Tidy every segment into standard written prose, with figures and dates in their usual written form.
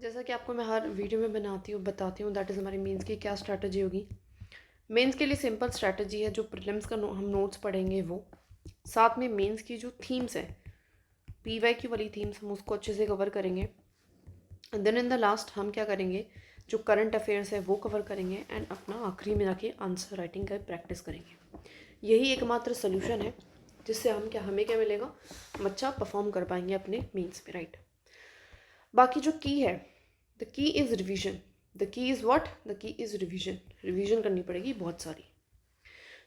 जैसा कि आपको मैं हर वीडियो में बताती हूँ दैट इज़ हमारी मेंस की क्या स्ट्रैटेजी होगी। मेंस के लिए सिंपल स्ट्रैटेजी है, जो प्रीलिम्स का हम नोट्स पढ़ेंगे वो, साथ में मेंस की जो थीम्स है, पीवाईक्यू वाली थीम्स, हम उसको अच्छे से कवर करेंगे। And then in the last हम क्या करेंगे, जो करंट अफेयर्स है वो कवर करेंगे एंड अपना आखिरी में जाके आंसर राइटिंग का प्रैक्टिस करेंगे। यही एकमात्र सोल्यूशन है जिससे हमें क्या मिलेगा, हम अच्छा परफॉर्म कर पाएंगे अपने मेंस में, राइट। बाकी जो की है, the key is revision. The key is what? The key is revision. Revision करनी पड़ेगी बहुत सारी।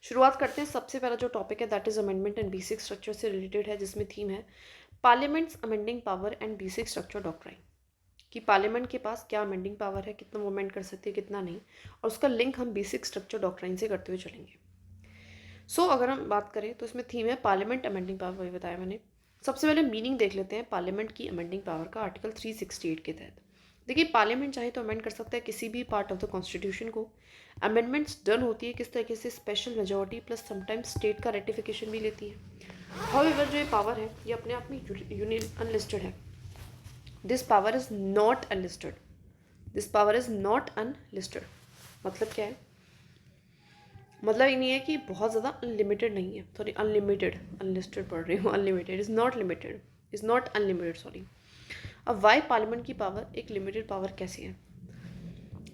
शुरुआत करते हैं। सबसे पहला जो टॉपिक है that is amendment and basic structure से रिलेटेड है, जिसमें थीम है parliaments amending power and basic structure doctrine. कि पार्लियामेंट के पास क्या अमेंडिंग पावर है, कितना वो अमेंड कर सकती है, कितना नहीं, और उसका लिंक हम बेसिक स्ट्रक्चर डॉक्ट्राइन से करते हुए चलेंगे। अगर हम बात करें तो इसमें थीम है पार्लियामेंट अमेंडिंग पावर, वही बताया मैंने। सबसे पहले मीनिंग देख लेते हैं पार्लियामेंट की अमेंडिंग पावर का आर्टिकल 368 के तहत। देखिए, पार्लियामेंट चाहे तो अमेंड कर सकता है किसी भी पार्ट ऑफ द कॉन्स्टिट्यूशन को। अमेंडमेंट्स डन होती है किस तरीके से, special majority plus sometimes state का रेटिफिकेशन भी लेती है। हाउएवर जो ये पावर है ये अपने आप में यूनियन अनलिस्टेड है। This power is not unlisted. This power is not unlisted मतलब क्या है? मतलब ये नहीं है कि बहुत ज़्यादा अनलिमिटेड नहीं है, सॉरी अनलिमिटेड, अनलिस्टेड पढ़ रही हूँ, unlimited is not limited, is not unlimited, sorry. अब वाई पार्लियामेंट की पावर एक लिमिटेड पावर कैसी है?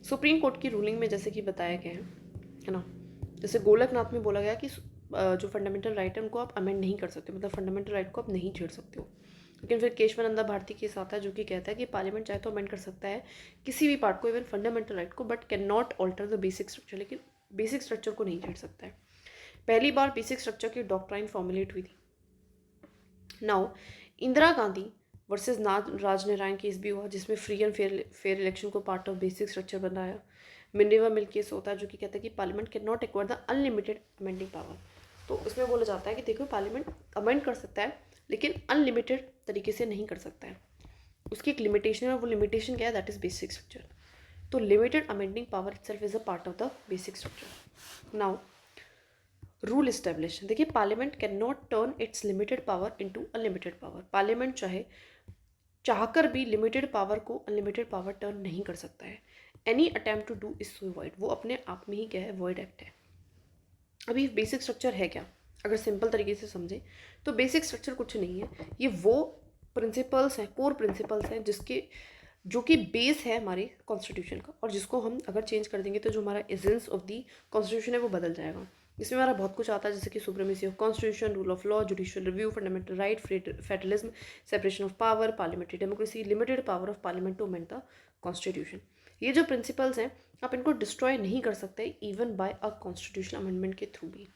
सुप्रीम कोर्ट की रूलिंग में जैसे कि बताया गया है ना, जैसे गोलकनाथ में बोला गया कि जो फंडामेंटल राइट है उनको आप अमेंड नहीं कर सकते, मतलब फंडामेंटल राइट को आप नहीं छेड़ सकते हो। लेकिन फिर केशवानंदा भारती केस आता है जो कि कहता है कि पार्लियामेंट चाहे तो अमेंड कर सकता है किसी भी पार्ट को, इवन फंडामेंटल राइट को, but can not alter the basic structure, लेकिन बेसिक स्ट्रक्चर को नहीं छेड़ सकता है। पहली बार बेसिक स्ट्रक्चर की डॉक्ट्राइन फॉर्मुलेट हुई थी। Now Indira Gandhi versus Raj Narayan case भी हुआ, जिसमें फ्री एंड फेयर इलेक्शन को पार्ट ऑफ बेसिक स्ट्रक्चर बनाया। मिनेवा मिल केस होता है जो कि कहता है कि parliament can not acquire the unlimited amending power. तो उसमें बोला जाता है कि देखो, पार्लियामेंट अमेंड कर सकता है लेकिन अनलिमिटेड तरीके से नहीं कर सकता है, उसकी एक लिमिटेशन है, और वो लिमिटेशन क्या है, दैट इज बेसिक स्ट्रक्चर। तो limited amending power itself is a part of the basic structure. Now rule establish. देखिए, parliament can not turn its limited power into unlimited power. Parliament चाहकर भी limited power को unlimited power turn नहीं कर सकता है। Any attempt to do is void, वो अपने आप में ही क्या है, वॉइड एक्ट है। अभी बेसिक स्ट्रक्चर है क्या? अगर सिंपल तरीके से समझें तो बेसिक स्ट्रक्चर कुछ नहीं है, ये वो प्रिंसिपल्स हैं, कोर प्रिंसिपल्स हैं जो कि बेस है हमारे कॉन्स्टिट्यूशन का, और जिसको हम अगर चेंज कर देंगे तो जो हमारा एसेंस ऑफ दी कॉन्स्टिट्यूशन है वो बदल जाएगा। इसमें हमारा बहुत कुछ आता है, जैसे कि supremacy of constitution, rule of law, judicial review, fundamental right, federalism, separation of power, parliamentary democracy, limited power of parliament to amend the constitution. ये जो प्रिंसिपल्स हैं आप इनको डिस्ट्रॉय नहीं कर सकते even bye a constitutional amendment के through भी।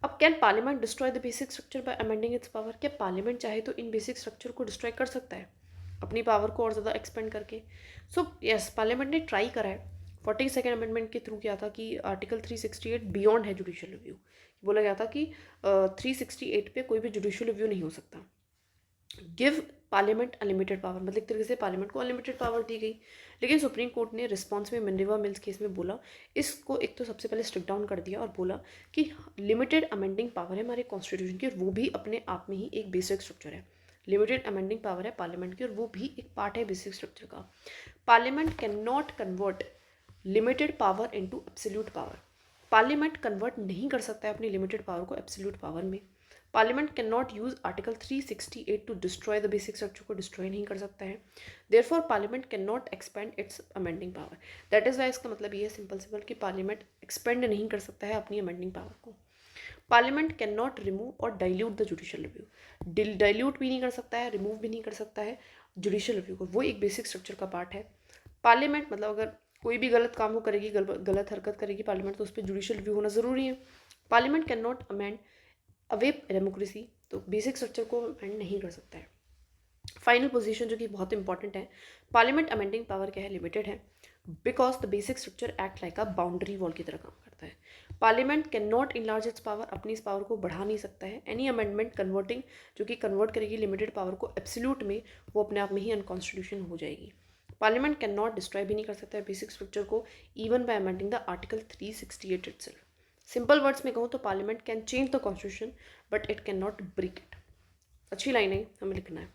अब can parliament destroy the basic structure bye amending it's power? क्या पार्लियामेंट चाहे तो इन बेसिक स्ट्रक्चर को डिस्ट्रॉय कर सकता है अपनी पावर को और ज़्यादा एक्सपेंड करके? यस, पार्लियामेंट ने ट्राई करा है। 42nd अमेंडमेंट के थ्रू क्या था कि आर्टिकल 368 बियॉन्ड है जुडिशियल रिव्यू। बोला गया था कि 368 पे कोई भी जुडिशियल रिव्यू नहीं हो सकता। गिव पार्लियामेंट अनलिमिटेड पावर, मतलब एक तरीके से पार्लियामेंट को अनलिमिटेड पावर दी गई। लेकिन सुप्रीम कोर्ट ने रिस्पॉन्स में मिनर्वा मिल्स केस में बोला, इसको एक तो सबसे पहले स्ट्रिक डाउन कर दिया और बोला कि लिमिटेड अमेंडिंग पावर है हमारे कॉन्स्टिट्यूशन की, और वो भी अपने आप में ही एक बेसिक स्ट्रक्चर है। लिमिटेड अमेंडिंग पावर है पार्लियामेंट की और वो भी एक पार्ट है बेसिक स्ट्रक्चर का। Parliament can not convert limited power into absolute power. Parliament convert नहीं कर सकता है अपनी लिमिटेड पावर को एब्सोल्यूट पावर में। Parliament can not use article 368 to destroy the basic structure को डिस्ट्रॉय नहीं कर सकता है। Therefore parliament can not expand its amending power. That is why इसका मतलब ये है सिंपल कि पार्लियामेंट एक्सपेंड नहीं कर सकता है अपनी अमेंडिंग पावर को। पार्लियामेंट कैन नॉट रिमूव और dilute the judicial review. Dilute भी नहीं कर सकता है, रिमूव भी नहीं कर सकता है जुडिशियल रिव्यू को, वो एक बेसिक स्ट्रक्चर का पार्ट है। पार्लियामेंट मतलब अगर कोई भी गलत काम वो करेगी, गलत हरकत करेगी पार्लियामेंट, तो उस पर जुडिशियल रिव्यू होना ज़रूरी है। Parliament can not amend away democracy, तो बेसिक स्ट्रक्चर को अमेंड नहीं कर सकता है। फाइनल पोजीशन जो कि बहुत इंपॉर्टेंट है, पार्लियामेंट अमेंडिंग पावर क्या है, लिमिटेड है, because the basic structure act like a boundary wall की तरह काम करता है। Parliament can not enlarge it's power, अपनी इस पावर को बढ़ा नहीं सकता है। एनी अमेंडमेंट कन्वर्टिंग, जो कि कन्वर्ट करेगी लिमिटेड पावर को एब्सोल्यूट में, वो अपने आप में ही अनकॉन्स्टिट्यूशन हो जाएगी। पार्लियामेंट कैन नॉट डिस्ट्रॉय भी नहीं कर सकता है बेसिक स्ट्रक्चर को even by amending the article 368 itself. Simple words में कहूँ तो parliament can change the constitution but it can not break it. अच्छी लाइन है, हमें लिखना है।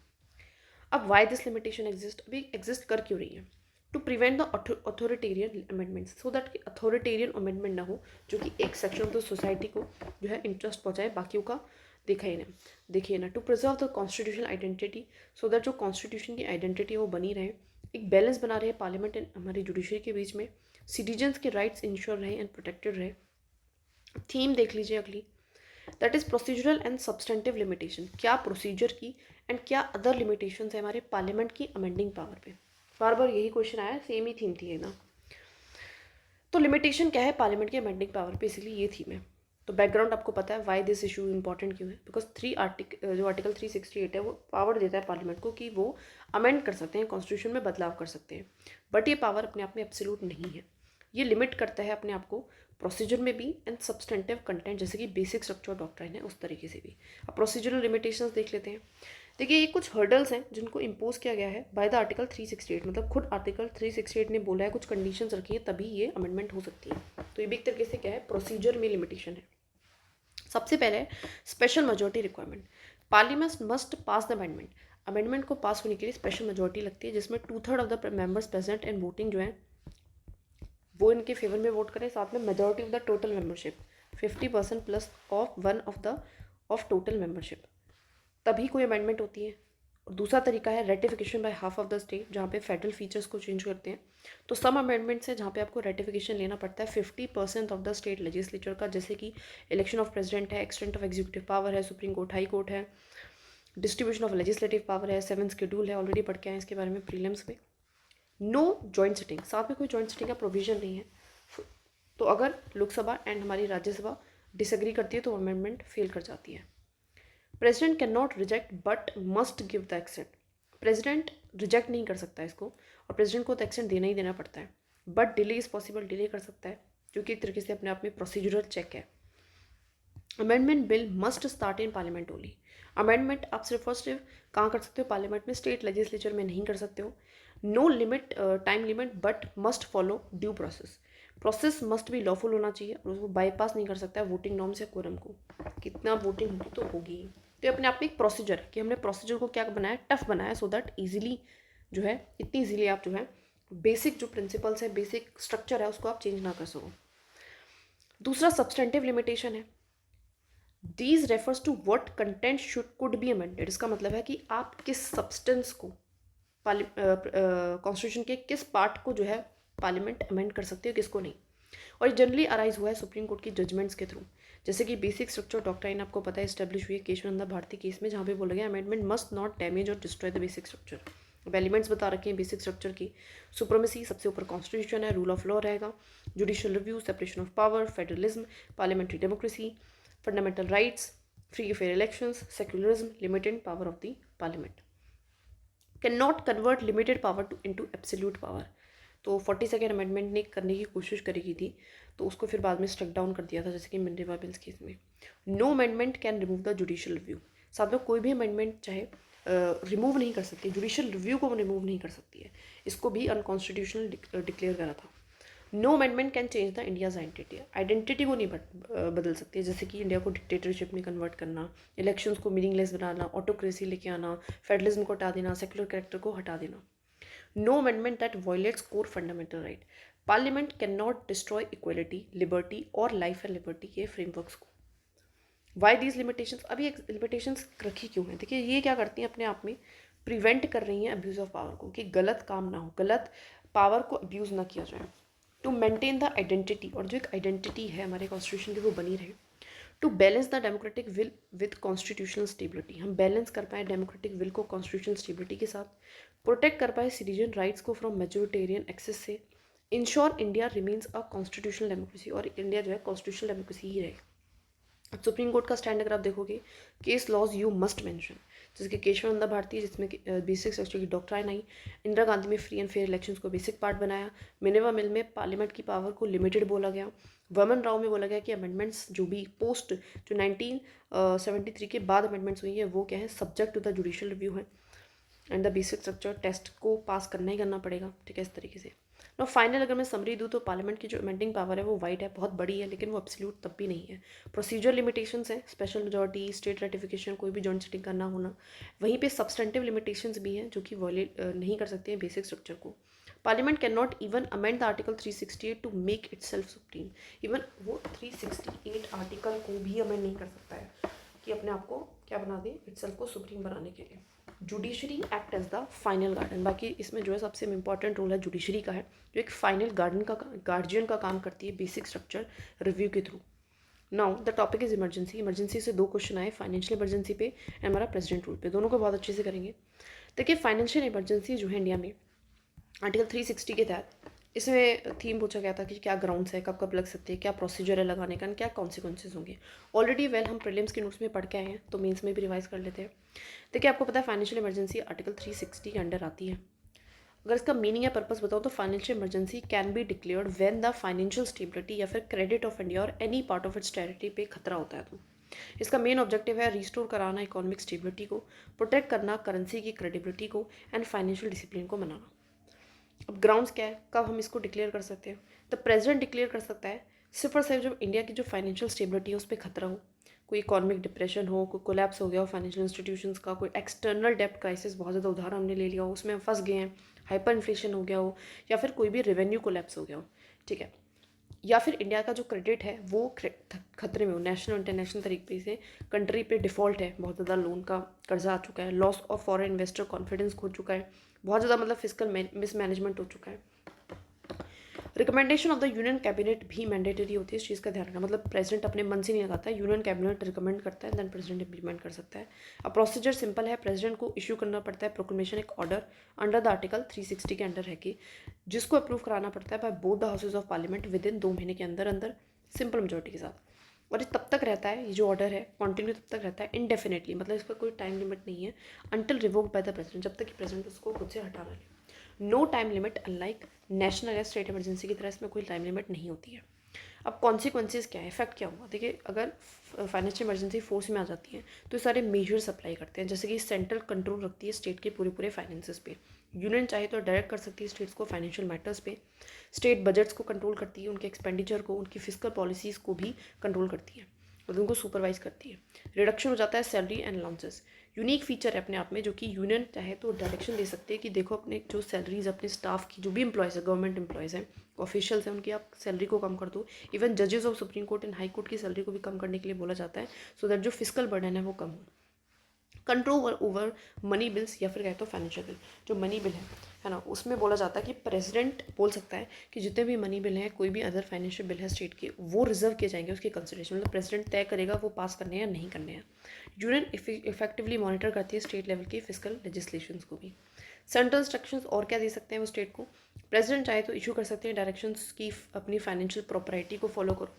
अब वाई दिस लिमिटेशन एग्जिस्ट, अभी एग्जिस्ट कर क्यों रही है? To prevent the authoritarian amendments, so that authoritarian amendment ना हो जो कि एक सेक्शन ऑफ द सोसाइटी को जो है इंटरेस्ट पहुंचाए, बाकियों का देखिए ना। To preserve the constitutional identity, so that जो कॉन्स्टिट्यूशन की आइडेंटिटी है वो बनी रहे, एक बैलेंस बना रहे पार्लियामेंट एंड हमारी जुडिशरी के बीच में, सिटीजन्स के राइट्स इंश्योर रहे एंड प्रोटेक्टेड रहे। थीम देख लीजिए अगली, that is procedural and substantive limitation, क्या प्रोसीजर की एंड क्या अदर लिमिटेशन है हमारे पार्लियामेंट की अमेंडिंग पावर पे। बार बार यही क्वेश्चन आया, सेम ही थीम थी है ना। तो लिमिटेशन क्या है पार्लियामेंट की अमेंडिंग पावर पे, इसीलिए ये थीम है। तो बैकग्राउंड आपको पता है वाई दिस इशू इंपॉर्टेंट क्यों है, बिकॉज जो आर्टिकल 368 है वो पावर देता है पार्लियामेंट को कि वो अमेंड कर सकते हैं, कॉन्स्टिट्यूशन में बदलाव कर सकते हैं, बट ये पावर अपने आप में एब्सोल्यूट नहीं है। ये लिमिट करता है अपने आप को प्रोसीजर में भी एंड सब्सटेंटिव कंटेंट, जैसे कि बेसिक स्ट्रक्चर डॉक्ट्राइन है उस तरीके से भी। अब प्रोसीजरल लिमिटेशंस देख लेते हैं। देखिए ये कुछ हर्डल्स हैं जिनको इम्पोज किया गया है बाय द आर्टिकल 368, मतलब खुद आर्टिकल 368 ने बोला है, कुछ कंडीशंस रखी है तभी ये अमेंडमेंट हो सकती है। तो ये भी एक तरीके से क्या है, प्रोसीजर में लिमिटेशन है। सबसे पहले special majority requirement, parliament must pass the amendment, amendment को पास होने के लिए स्पेशल मेजोरिटी लगती है, जिसमें 2/3 of the members present and voting जो है वो इनके फेवर में वोट करें, साथ में majority of the total membership 50% plus of one of total membership, तभी कोई अमेंडमेंट होती है। और दूसरा तरीका है ratification by half of the state, जहाँ पे फेडरल फीचर्स को चेंज करते हैं। तो सम अमेंडमेंट्स है जहाँ पे आपको रेटिफिकेशन लेना पड़ता है 50% ऑफ द स्टेट लेजिस्लेचर का, जैसे कि इलेक्शन ऑफ प्रेसिडेंट है, एक्सटेंट ऑफ एग्जीक्यूटिव पावर है, सुप्रीम कोर्ट हाई कोर्ट है, डिस्ट्रीब्यूशन ऑफ लेजिस्लेटिव पावर है, 7th शेड्यूल है, ऑलरेडी पढ़ के आए इसके बारे में प्रीलिम्स में। नो जॉइंट सिटिंग, साथ में कोई जॉइंट सिटिंग का प्रोविजन नहीं है। तो अगर लोकसभा एंड हमारी राज्यसभा डिसएग्री करती है तो अमेंडमेंट फेल कर जाती है। President can not reject but must give the accent, president reject नहीं कर सकता इसको, और प्रेसिडेंट को तो एक्सेंट देना ही देना पड़ता है। But delay is possible, delay कर सकता है, जो कि एक तरीके से अपने आप में प्रोसीजरल चेक है। Amendment bill must start in parliament only, amendment आप सिर्फ और सिर्फ कहाँ कर सकते हो, पार्लियामेंट में, स्टेट लेजिस्लेचर में नहीं कर सकते हो। No limit, time limit, but must follow due process must भी लॉफुल होना चाहिए, और उसको बाईपास नहीं कर सकता है वोटिंग नॉर्म्स या कोरम को, कितना वोटिंग होगी तो होगी। तो अपने आप में एक प्रोसीजर है कि हमने प्रोसीजर को क्या बनाया, टफ बनाया, सो दैट ईजिली जो है, इतनी ईजिली आप जो है बेसिक जो प्रिंसिपल्स है, बेसिक स्ट्रक्चर है, उसको आप चेंज ना कर सको। दूसरा सब्सटेंटिव लिमिटेशन है, these refers to what content could be amended, इसका मतलब है कि आप किस सब्सटेंस को कॉन्स्टिट्यूशन के किस पार्ट को जो है पार्लियामेंट अमेंड कर सकते हो, किसको नहीं। और ये जनरली अराइज हुआ है सुप्रीम कोर्ट की जजमेंट्स के थ्रू, जैसे कि बेसिक स्ट्रक्चर डॉक्ट्राइन आपको पता है इस्टेब्लिश हुई है केशवानंद भारती केस में, जहाँ पे बोला गया अमेंडमेंट मस्ट नॉट डैमेज और डिस्ट्रॉय द बेसिक स्ट्रक्चर। अब एलिमेंट्स बता रखे हैं बेसिक स्ट्रक्चर की, सुप्रीमेसी, सबसे ऊपर कॉन्स्टिट्यूशन है, रूल ऑफ लॉ रहेगा, judicial review, separation of power, federalism, parliamentary democracy, fundamental rights, free fair elections, secularism, limited power of the parliament, can not convert limited power into absolute power. तो 42nd amendment ने करने की कोशिश करी थी, तो उसको फिर बाद में स्ट्रक डाउन कर दिया था, जैसे कि मिनरेवा बिल्स केस में। No amendment can remove the judicial review, साथ में कोई भी अमेंडमेंट चाहे रिमूव नहीं कर सकती, जुडिशियल रिव्यू को रिमूव नहीं कर सकती है, इसको भी अनकॉन्स्टिट्यूशनल डिक्लेयर करा था। No amendment can change the India's identity को नहीं बदल सकती है, जैसे कि इंडिया को डिक्टेटरशिप में कन्वर्ट करना, इलेक्शंस को मीनिंगलेस बनाना, ऑटोक्रेसी लेके आना, फेडरलिज्म को हटा देना, सेक्युलर कैरेक्टर को हटा देना। No amendment that violates core fundamental right, parliament can not destroy equality, liberty और लाइफ एंड लिबर्टी के फ्रेमवर्क्स को। वाई दीज लिमिटेशंस, अभी एक लिमिटेशंस रखी क्यों है, देखिए ये क्या करती हैं, अपने आप में प्रिवेंट कर रही हैं अब्यूज़ ऑफ पावर को, कि गलत काम ना हो, गलत पावर को अब्यूज़ ना किया जाए। टू मेंटेन द आइडेंटिटी, और जो एक आइडेंटिटी है हमारे कॉन्स्टिट्यूशन की वो बनी रहे। To balance the democratic will with constitutional stability, हम बैलेंस कर पाए डेमोक्रेटिक विल को कॉन्स्टिट्यूशनल स्टेबिलिटी के साथ, प्रोटेक्ट कर पाए सिटीजन राइट्स को फ्रॉम मेजोरिटेरियन एक्सेस से, ensure India remains a constitutional democracy, और इंडिया जो है कॉन्स्टिट्यूशनल डेमोक्रेसी ही रहे। सुप्रीम कोर्ट का स्टैंड अगर आप देखोगे, case laws you must mention, जैसे कि केशवानंद भारती जिसमें बेसिक स्ट्रक्चर की डॉक्ट्राइन आई, इंदिरा गांधी में फ्री एंड फेयर इलेक्शंस को बेसिक पार्ट बनाया, मिनेवा मिल में पार्लियामेंट की पावर को लिमिटेड बोला गया, वमन राव में बोला गया कि अमेंडमेंट्स जो भी पोस्ट जो 1973 के बाद अमेंडमेंट्स हुई है वो क्या है, subject to the judicial review है। And the basic structure test को पास करना ही करना पड़ेगा, ठीक है, इस तरीके से। नो फाइनल अगर मैं समरी दूँ तो पार्लियामेंट की जो अमेंडिंग पावर है वो वाइड है, बहुत बड़ी है, लेकिन वो एब्सोल्यूट तब भी नहीं है। प्रोसीजर लिमिटेशंस है, स्पेशल मेजॉरिटी, स्टेट रेटिफिकेशन, कोई भी जॉइंट सिटिंग करना होना। वहीं पे सब्सटेंटिव लिमिटेशंस भी हैं जो कि वॉयलेट नहीं कर सकते हैं बेसिक स्ट्रक्चर को। Parliament can not even amend the article 368 to make itself supreme. Even वो 368 आर्टिकल को भी अमेंड नहीं कर सकता है कि अपने आप को क्या बना दे, इट सेल्फ को सुप्रीम बनाने के लिए। Judiciary act as the final guardian, बाकी इसमें जो है सबसे इंपॉर्टेंट रोल है जुडिशरी का है, जो एक फाइनल गार्जियन का काम करती है बेसिक स्ट्रक्चर रिव्यू के through. Now the topic is emergency. Emergency से 2 क्वेश्चन आए, फाइनेंशियल इमरजेंसी पे एंड हमारा प्रेसिडेंट रूल पे, दोनों को बहुत अच्छे से करेंगे। देखिए फाइनेंशियल इमरजेंसी जो है इंडिया में आर्टिकल 360 के तहत, इसमें थीम पूछा गया था कि क्या ग्राउंड्स है, कब कब लग सकते हैं, क्या प्रोसीजर है लगाने का, क्या कॉन्सिक्वेंसेज होंगे। ऑलरेडी वेल हम प्रीलिम्स के नोट्स में पढ़ के आए हैं, तो मेंस में भी रिवाइज कर लेते हैं। देखिए आपको पता है फाइनेंशियल इमरजेंसी आर्टिकल 360 के अंडर आती है। अगर इसका मीनिंग या पर्पस बताओ तो financial emergency can be declared when the financial stability या फिर क्रेडिट ऑफ इंडिया और any part of its territory पे खतरा होता है। तो इसका मेन ऑब्जेक्टिव है रिस्टोर कराना इकोनॉमिक स्टेबिलिटी को, प्रोटेक्ट करना करेंसी की क्रेडिबिलिटी को एंड फाइनेंशियल डिसिप्लिन को बनाना। अब ग्राउंड्स क्या है, कब हम इसको डिक्लेयर कर सकते हैं? तो प्रेसिडेंट डिक्लेयर कर सकता है सिर्फ और सिर्फ जब इंडिया की जो फाइनेंशियल स्टेबिलिटी है उस पर खतरा हो, कोई इकोनॉमिक डिप्रेशन हो, कोई कोलैप्स हो गया हो फाइनेंशियल इंस्टीट्यूशंस का, कोई एक्सटर्नल डेप्ट क्राइसिस बहुत ज़्यादा उधार हमने ले लिया हो, उसमें हम फंस गए हैं, हाइपर इन्फ्लेशन हो गया हो, या फिर कोई भी रेवेन्यू कोलैप्स हो गया हो, ठीक है, या फिर इंडिया का जो क्रेडिट है वो खतरे में हो, नेशनल इंटरनेशनल तरीके से कंट्री पे डिफ़ॉल्ट है, बहुत ज़्यादा लोन का कर्जा आ चुका है, loss of foreign investor confidence खो चुका है, बहुत ज़्यादा मतलब फिजिकल मिसमैनेजमेंट हो चुका है। Recommendation of the union cabinet भी मैंडेटरी होती है, इस चीज़ का ध्यान रखना, मतलब प्रेसिडेंट अपने मन से नहीं लगाता है, यूनियन कैबिनेट रिकमेंड करता है, देन प्रेसिडेंट इंप्लीमेंट कर सकता है। अब प्रोसीजर सिंपल है, प्रेसिडेंट को इशू करना पड़ता है प्रोक्लेमेशन, एक ऑर्डर अंडर द आर्टिकल 360 के अंडर है कि जिसको अप्रूव कराना पड़ता है by both the houses of parliament with in 2 महीने के अंदर अंदर सिंपल मेजोरिटी के साथ। और ये तब तक रहता है, ये जो ऑर्डर है कॉन्टिन्यू तब तक रहता है इनडेफिनेटली, मतलब इस पर कोई टाइम लिमिट नहीं है, until revoked by the president, जब तक कि प्रेसिडेंट उसको खुद से हटा ना ले। No time limit, unlike national या स्टेट इमरजेंसी की तरह इसमें कोई टाइम लिमिट नहीं होती है। अब कॉन्सिक्वेंसेज क्या है, इफेक्ट क्या हुआ? देखिए अगर फाइनेंशियल इमरजेंसी फोर्स में आ जाती है तो सारे मेजर्स अप्लाई करते हैं, जैसे कि सेंट्रल कंट्रोल रखती है स्टेट के पूरे फाइनेंसेस पे, यूनियन चाहे तो डायरेक्ट कर सकती है स्टेट्स को फाइनेंशियल मैटर्स पे, स्टेट बजट्स को कंट्रोल करती है, उनके एक्सपेंडिचर को, उनकी फिजिकल पॉलिसीज़ को भी कंट्रोल करती है और उनको सुपरवाइज करती है। रिडक्शन हो जाता है salary and allowances, unique feature है अपने आप में, जो कि यूनियन चाहे तो डायरेक्शन दे सकते हैं कि देखो अपने जो सैलरीज अपने स्टाफ की, जो भी एम्प्लॉयज़ है, गवर्नमेंट एम्प्लॉयज़ हैं, ऑफिशियल्स हैं, उनकी आप सैलरी को कम कर दो। इवन जजेस of supreme court and high court की सैलरी को भी कम करने के लिए बोला जाता है, सो दैट जो फिजिकल बर्डन है वो कम हो। कंट्रोल ओवर मनी बिल्स, या फिर कहे तो फाइनेंशियल बिल, जो मनी बिल है ना, उसमें बोला जाता है कि प्रेसिडेंट बोल सकता है कि जितने भी मनी बिल हैं, कोई भी अदर फाइनेंशियल बिल है स्टेट के, वो रिजर्व किए जाएंगे उसके कंसिडरेशन, मतलब प्रेसिडेंट तय करेगा वो पास करने या नहीं करने हैं। यूनियन इफेक्टिवली मॉनिटर करती है स्टेट लेवल की फिजिकल लेजिस्लेशंस को भी। सेंट्रल इंस्ट्रक्शंस और क्या दे सकते हैं वो स्टेट को? प्रेसिडेंट चाहे तो इशू कर सकते हैं डायरेक्शंस की अपनी फाइनेंशियल प्रॉपरिटी को फॉलो करो,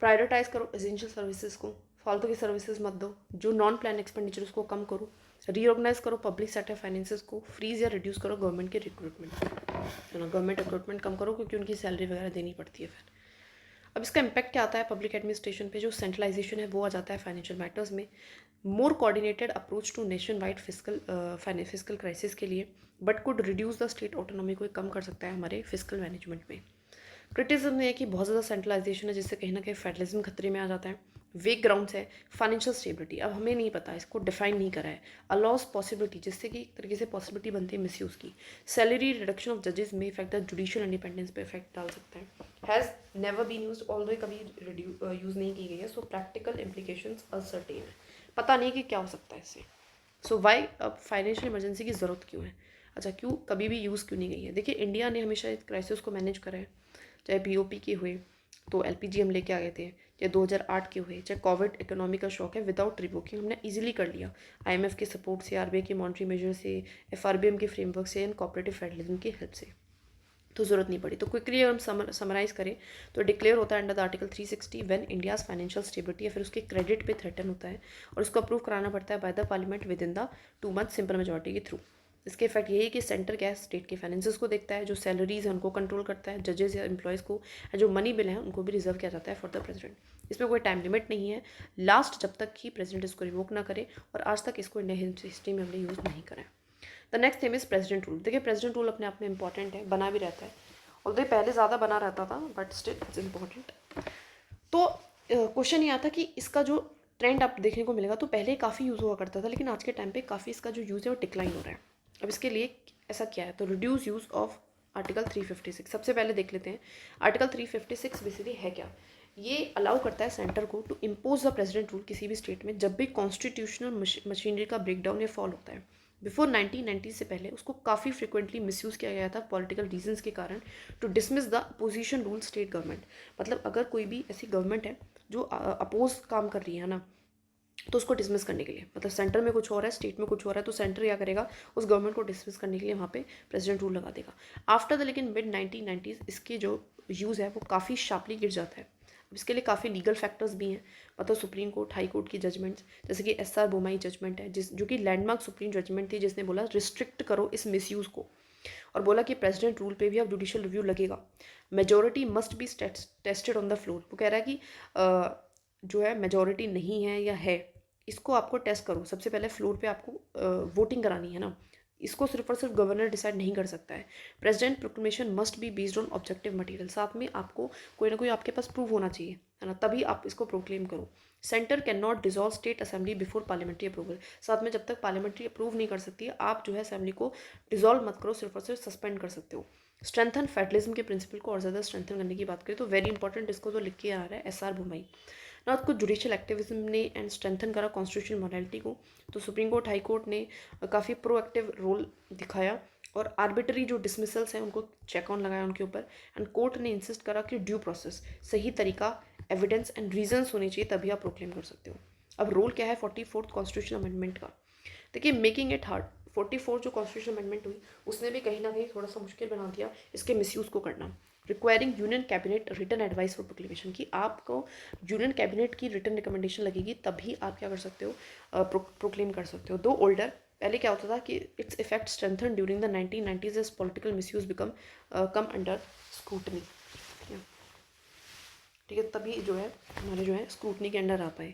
प्रायोरिटाइज करो एसेंशियल सर्विसेज को, फालतू की सर्विसेज मत दो, जो नॉन प्लान एक्सपेंडिचर उसको कम करो, रीऑर्गेनाइज करो पब्लिक सेक्टर फाइनेंसेस को, फ्रीज या रिड्यूस करो गवर्नमेंट के रिक्रूटमेंट, है ना, गवर्नमेंट रिक्रूटमेंट कम करो क्योंकि उनकी सैलरी वगैरह देनी पड़ती है फिर। अब इसका इम्पैक्ट क्या आता है पब्लिक एडमिनिस्ट्रेशन पे? जो सेंट्रलाइजेशन है वो आ जाता है फाइनेंशियल मैटर्स में, more coordinated approach to nationwide physical crisis के लिए, but could reduce the state autonomy को कम कर सकता है हमारे फिजिकल मैनेजमेंट में। क्रिटिसिज्म है कि बहुत ज़्यादा सेंट्रलाइजेशन है जिससे कहीं ना कहीं फेडरलिज्म खतरे में आ जाता है। वेक ग्राउंड्स है, फाइनेंशियल स्टेबिलिटी, अब हमें नहीं पता, इसको डिफाइन नहीं करा है। अलॉज पॉसिबिलिटी, जिससे कि एक तरीके से पॉसिबिलिटी बनती है मिसयूज़ की। सैलरी रिडक्शन ऑफ जजेस में इफेक्ट द जुडिशियल इंडिपेंडेंस पे इफेक्ट डाल सकता है। Has never been use, although कभी यूज़ नहीं की गई है, सो प्रैक्टिकल इम्प्लीकेशंस अनसर्टेन है, पता नहीं कि क्या हो सकता है इससे। सो वाई अब फाइनेंशियल इमरजेंसी की ज़रूरत क्यों है? अच्छा, क्यों कभी भी यूज़ क्यों नहीं गई है? देखिए इंडिया ने हमेशा इस क्राइसिस को मैनेज करा है, चाहे पीओपी के हुए तो एलपीजी हम लेके आ गए थे, चाहे 2008 के हुए, चाहे कोविड इकोनॉमी का शॉक है, विदाउट रिवोकिंग हमने इजीली कर लिया, आईएमएफ के सपोर्ट से, आरबीआई के मॉनिटरी मेजर से, एफआरबीएम के फ्रेमवर्क से एंड कोऑपरेटिव फेडरलिज्म की हेल्प से, तो ज़रूरत नहीं पड़ी। तो क्विकली हम समराइज करें तो डिक्लेयर होता है under the article 360 when India's financial stability या फिर उसके क्रेडिट पे थ्रेटन होता है और उसको अप्रूव कराना पड़ता है by the parliament with in the 2 month simple majority के थ्रू। इसके इफेक्ट यही है कि सेंटर क्या है, स्टेट के फाइनेंसेस को देखता है, जो सैलरीज है उनको कंट्रोल करता है, जजेस या एम्प्लॉयज़ को, जो मनी बिल हैं उनको भी रिजर्व किया जाता है फॉर द प्रेसिडेंट। इसमें कोई टाइम लिमिट नहीं है, लास्ट जब तक कि प्रेसिडेंट इसको रिवोक ना करे, और आज तक इसको इंडियन हिस्ट्री में हमने यूज़ नहीं करा है। The next thing is president rule. देखिए प्रेसिडेंट रूल अपने आप में इंपॉर्टेंट है, बना भी रहता है, और पहले ज़्यादा बना रहता था, बट स्टिल इट्स इम्पॉर्टेंट। तो क्वेश्चन ये आता कि इसका जो ट्रेंड आप देखने को मिलेगा, तो पहले काफ़ी यूज़ हुआ करता था, लेकिन आज के टाइम पे काफ़ी इसका जो यूज़ है वो डिक्लाइन हो रहा है। अब इसके लिए ऐसा क्या है, तो रिड्यूस यूज़ ऑफ आर्टिकल 356। सबसे पहले देख लेते हैं आर्टिकल 356 बेसिकली है क्या। ये अलाउ करता है सेंटर को to impose the president rule किसी भी स्टेट में जब भी कॉन्स्टिट्यूशनल मशीनरी का ब्रेकडाउन या फॉल होता है। बिफोर 1990 से पहले उसको काफ़ी फ्रिक्वेंटली मिसयूज़ किया गया था पॉलिटिकल रीजंस के कारण, to dismiss the opposition rule state government. मतलब अगर कोई भी ऐसी गवर्नमेंट है जो अपोज काम कर रही है ना, तो उसको डिसमिस करने के लिए, मतलब सेंटर में कुछ हो रहा है, स्टेट में कुछ हो रहा है, तो सेंटर क्या करेगा, उस गवर्नमेंट को डिसमिस करने के लिए वहाँ पे प्रेसिडेंट रूल लगा देगा। आफ्टर द लेकिन मिड 1990s इसके जो यूज़ है वो काफ़ी शार्पली गिर जाता है। अब इसके लिए काफ़ी लीगल फैक्टर्स भी हैं, मतलब सुप्रीम कोर्ट, हाई कोर्ट की जजमेंट्स, जैसे कि एस आर बोमाई जजमेंट है, जो कि लैंडमार्क सुप्रीम जजमेंट थी, जिसने बोला रिस्ट्रिक्ट करो इस मिसयूज़ को, और बोला कि प्रेसिडेंट रूल पे भी अब जुडिशियल रिव्यू लगेगा। Majority must be tested on the floor. वो कह रहा है कि जो है मेजोरिटी नहीं है या है, इसको आपको टेस्ट करो, सबसे पहले फ्लोर पे आपको वोटिंग करानी है ना, इसको सिर्फ और सिर्फ गवर्नर डिसाइड नहीं कर सकता है। President proclamation must be based on objective material. साथ में आपको कोई ना कोई आपके पास प्रूफ होना चाहिए, है ना, तभी आप इसको प्रोक्लेम करो। Centre can not dissolve state assembly before parliamentary approval. साथ में जब तक पार्लियामेंट्री अप्रूव नहीं कर सकती, आप जो है असेंबली को डिसॉल्व मत करो, सिर्फ और सिर्फ सस्पेंड कर सकते हो। स्ट्रेंथन फेडरलिज्म के प्रिंसिपल को और ज़्यादा स्ट्रेंथन करने की बात करें तो वेरी इंपॉर्टेंट, इसको तो लिख के आ रहा है एस आर बोमाई ना, कुछ जुडिशियल एक्टिविज्म ने एंड स्ट्रेंथन करा कॉन्स्टिट्यूशनल मोरालिटी को। तो सुप्रीम कोर्ट, हाई कोर्ट ने काफ़ी प्रोएक्टिव रोल दिखाया, और आर्बिट्री जो डिसमिसल्स हैं उनको चेक ऑन लगाया उनके ऊपर। एंड कोर्ट ने इंसिस्ट करा कि ड्यू प्रोसेस, सही तरीका, एविडेंस एंड रीजंस होने चाहिए, तभी आप प्रोक्लेम कर सकते हो। अब रोल क्या है 44th कॉन्स्टिट्यूशन अमेंडमेंट का। देखिए मेकिंग इट हार्ड, 44 जो कॉन्स्टिट्यूशन अमेंडमेंट हुई उसने भी कहीं ना कहीं थोड़ा सा मुश्किल बना दिया इसके मिसयूज़ को करना। Requiring union cabinet return advice for proclamation, की आपको यूनियन कैबिनेट की रिटर्न रिकमेंडेशन लगेगी, तभी आप क्या कर सकते हो, प्रोक्लेम कर सकते हो। दो ओल्डर, पहले क्या होता था कि its effect strengthen during the 1990s as political misuse become come under scrutiny. ठीक है, तभी जो है हमारे जो है स्क्रूटनी के अंडर आ पाए।